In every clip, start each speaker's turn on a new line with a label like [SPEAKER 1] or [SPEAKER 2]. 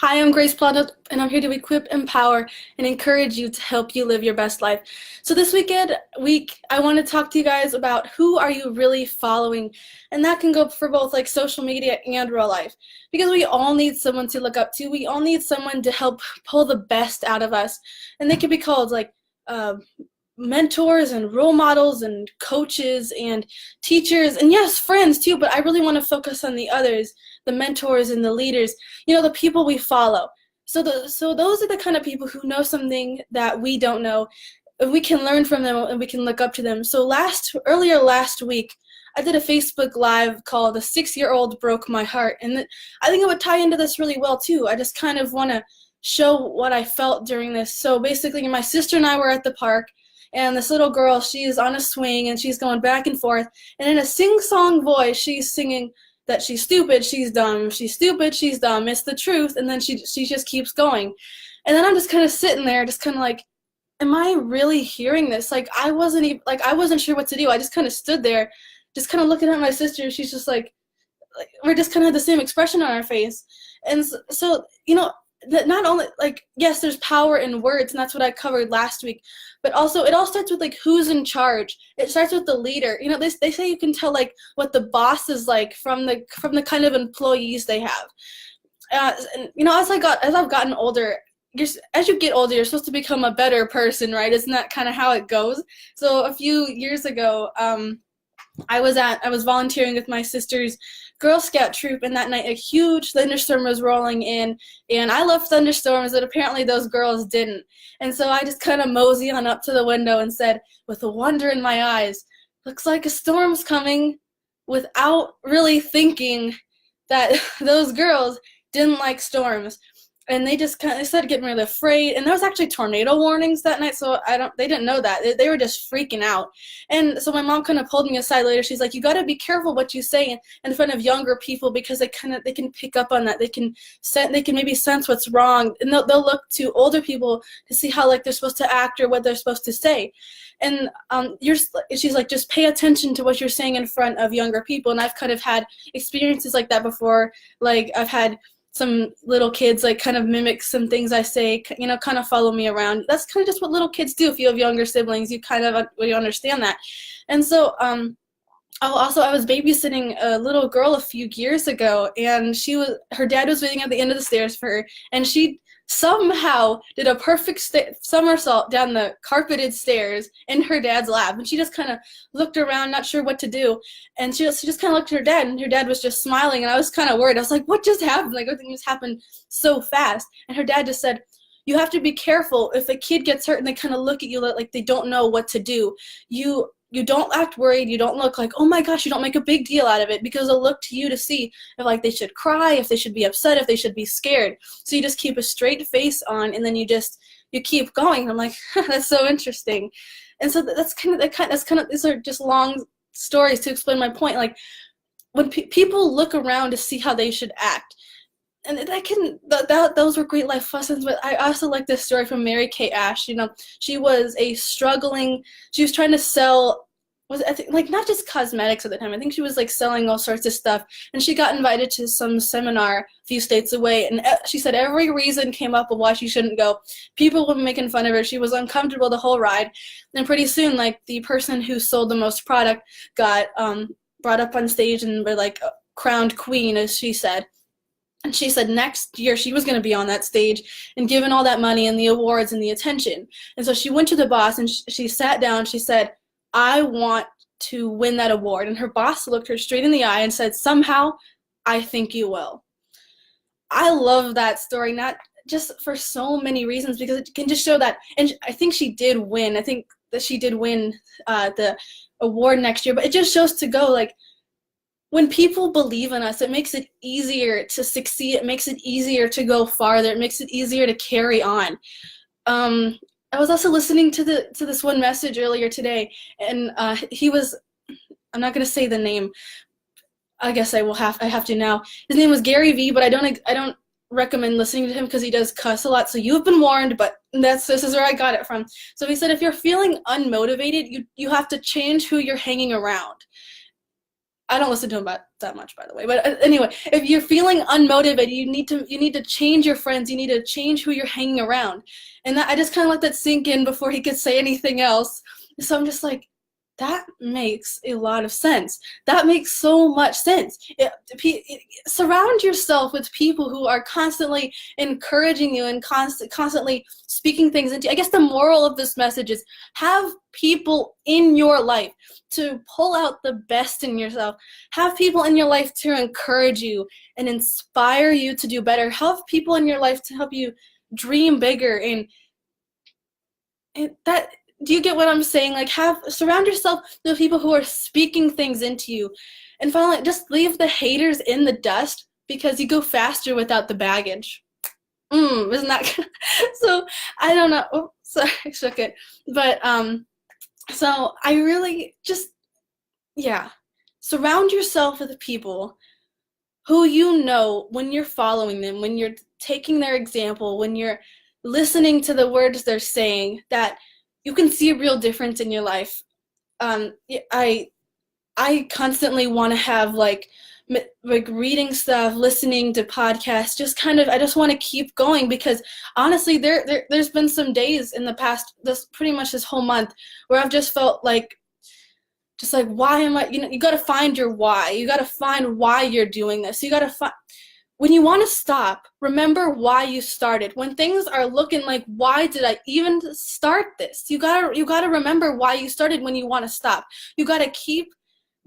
[SPEAKER 1] Hi, I'm Grace Plata, and I'm here to equip, empower, and encourage you to help you live your best life. So this week, I want to talk to you guys about who are you really following, and that can go for both like social media and real life, because we all need someone to look up to. We all need someone to help pull the best out of us, and they can be called like uh, mentors and role models and coaches and teachers and yes, friends too. But I really want to focus on the others, the mentors and the leaders, the people we follow. So those are the kind of people who know something that we don't know, and we can learn from them and we can look up to them. So earlier last week, I did a Facebook Live called "The 6-Year-Old Broke My Heart," and I think it would tie into this really well too. I just kind of want to show what I felt during this. So basically, my sister and I were at the park, and this little girl, she's on a swing and she's going back and forth, and in a sing-song voice, she's singing that she's stupid, she's dumb, she's stupid, she's dumb, it's the truth, and then she just keeps going. And then I'm just kind of sitting there, just kind of like, am I really hearing this? Like I wasn't sure what to do. I just kind of stood there, just kind of looking at my sister. She's just like we're just kind of the same expression on our face. And so that not only, like, yes, there's power in words, and that's what I covered last week, but also it all starts with like who's in charge. It starts with the leader. They say you can tell like what the boss is like from the kind of employees they have. And as I've gotten older, as you get older, you're supposed to become a better person, right? Isn't that kind of how it goes? So a few years ago, I was volunteering with my sister's Girl Scout troop, and that night a huge thunderstorm was rolling in, and I love thunderstorms, but apparently those girls didn't. And so I just kind of mosey on up to the window and said, with a wonder in my eyes, looks like a storm's coming, without really thinking that those girls didn't like storms. And they just kind of started getting really afraid. And there was actually tornado warnings that night, so they didn't know that. They were just freaking out. And so my mom kind of pulled me aside later. She's like, you got to be careful what you say in front of younger people, because they can pick up on that. They can maybe sense what's wrong, and they'll look to older people to see how like they're supposed to act or what they're supposed to say. And she's like, just pay attention to what you're saying in front of younger people. And I've kind of had experiences like that before. Like I've had some little kids like kind of mimic some things I say, kind of follow me around. That's kind of just what little kids do. If you have younger siblings, you kind of you understand that. And so I was babysitting a little girl a few years ago, and her dad was waiting at the end of the stairs for her, and she somehow did a perfect somersault down the carpeted stairs in her dad's lap. And she just kind of looked around, not sure what to do. And she just kind of looked at her dad, and her dad was just smiling. And I was kind of worried. I was like, what just happened? Like, everything just happened so fast. And her dad just said, you have to be careful. If a kid gets hurt and they kind of look at you like they don't know what to do, you don't act worried. You don't look like, oh my gosh, you don't make a big deal out of it, because they'll look to you to see if like they should cry, if they should be upset, if they should be scared. So you just keep a straight face on, and then you keep going. I'm like, that's so interesting. And so that's kind of these are just long stories to explain my point. Like when people look around to see how they should act, and those were great life lessons. But I also like this story from Mary Kay Ash. She was she was trying to sell, I think, like not just cosmetics at the time. I think she was like selling all sorts of stuff, and she got invited to some seminar a few states away, and she said every reason came up of why she shouldn't go. People were making fun of her. She was uncomfortable the whole ride. And pretty soon, like, the person who sold the most product got brought up on stage and were like crowned queen, as she said. And she said next year she was going to be on that stage and given all that money and the awards and the attention. And so she went to the boss, and she sat down. She said, I want to win that award. And her boss looked her straight in the eye and said, somehow, I think you will. I love that story, not just for so many reasons, because it can just show that. And I think she did win. I think that she did win the award next year. But it just shows to go, like, when people believe in us, it makes it easier to succeed. It makes it easier to go farther. It makes it easier to carry on. I was also listening to this one message earlier today, and I'm not going to say the name. I guess I have to now. His name was Gary V, but I don't recommend listening to him because he does cuss a lot. So you've been warned, but this is where I got it from. So he said, if you're feeling unmotivated, you have to change who you're hanging around. I don't listen to him that much, by the way. But anyway, if you're feeling unmotivated, you need to change your friends. You need to change who you're hanging around. And I just kind of let that sink in before he could say anything else. So I'm just like, that makes a lot of sense. That makes so much sense. Surround yourself with people who are constantly encouraging you and constantly speaking things into you. I guess the moral of this message is have people in your life to pull out the best in yourself. Have people in your life to encourage you and inspire you to do better. Have people in your life to help you dream bigger. And that, do you get what I'm saying? Like, surround yourself with people who are speaking things into you. And finally, just leave the haters in the dust, because you go faster without the baggage. Isn't that good? So I don't know. Oh, sorry, I shook it. But so I really just, yeah, surround yourself with people who you know, when you're following them, when you're taking their example, when you're listening to the words they're saying, that you can see a real difference in your life. I constantly want to have like reading stuff, listening to podcasts, I just want to keep going, because honestly, there's been some days in the past, pretty much this whole month, where I've just felt like, why am I, you got to find your why. You got to find why you're doing this. You got to find, when you want to stop, remember why you started. When things are looking like, why did I even start this? You gotta remember why you started when you want to stop. You gotta keep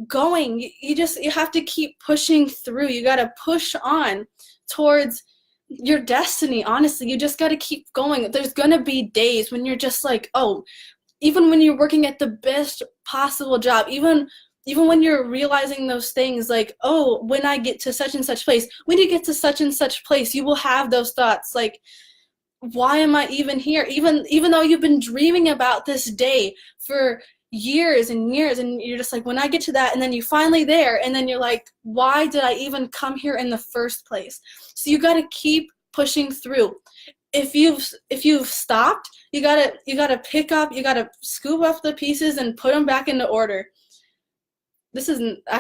[SPEAKER 1] going. You have to keep pushing through. You gotta push on towards your destiny. Honestly, you just gotta keep going. There's gonna be days when you're just like, oh, even when you're working at the best possible job, even when you're realizing those things, like, oh, when I get to such and such place, when you get to such and such place, you will have those thoughts like, why am I even here? Even though you've been dreaming about this day for years and years, and you're just like, when I get to that, and then you finally there, and then you're like, why did I even come here in the first place? So you got to keep pushing through. If you've stopped, you gotta pick up, you gotta scoop up the pieces and put them back into order. This isn't, I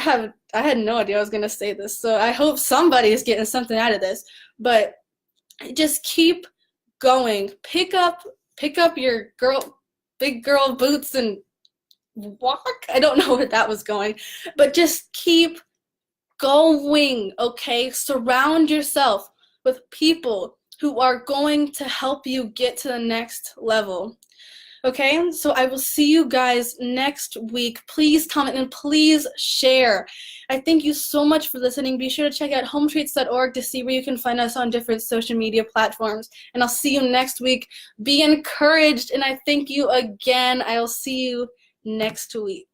[SPEAKER 1] had no idea I was gonna say this, so I hope somebody is getting something out of this. But just keep going. Pick up your big girl boots and walk. I don't know where that was going, but just keep going, okay? Surround yourself with people who are going to help you get to the next level. Okay, so I will see you guys next week. Please comment and please share. I thank you so much for listening. Be sure to check out HomeTreats.org to see where you can find us on different social media platforms. And I'll see you next week. Be encouraged, and I thank you again. I'll see you next week.